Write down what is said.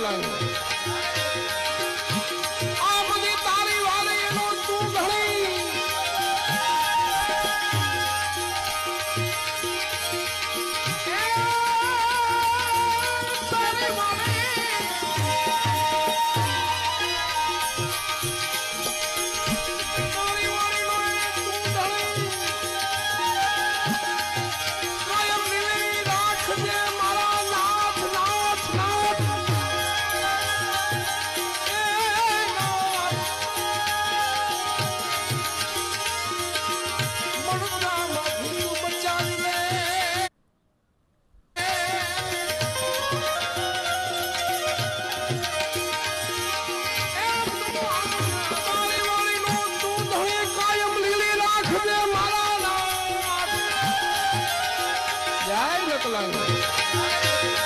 લકલંગ આ બધી તારી વાલીનો તું ઘણી તારી વાલી તારી વાલીનો તું ઘણી કાયમ લીલી રાખજે મારા નાથ નાથ નાથ જય લકલંગ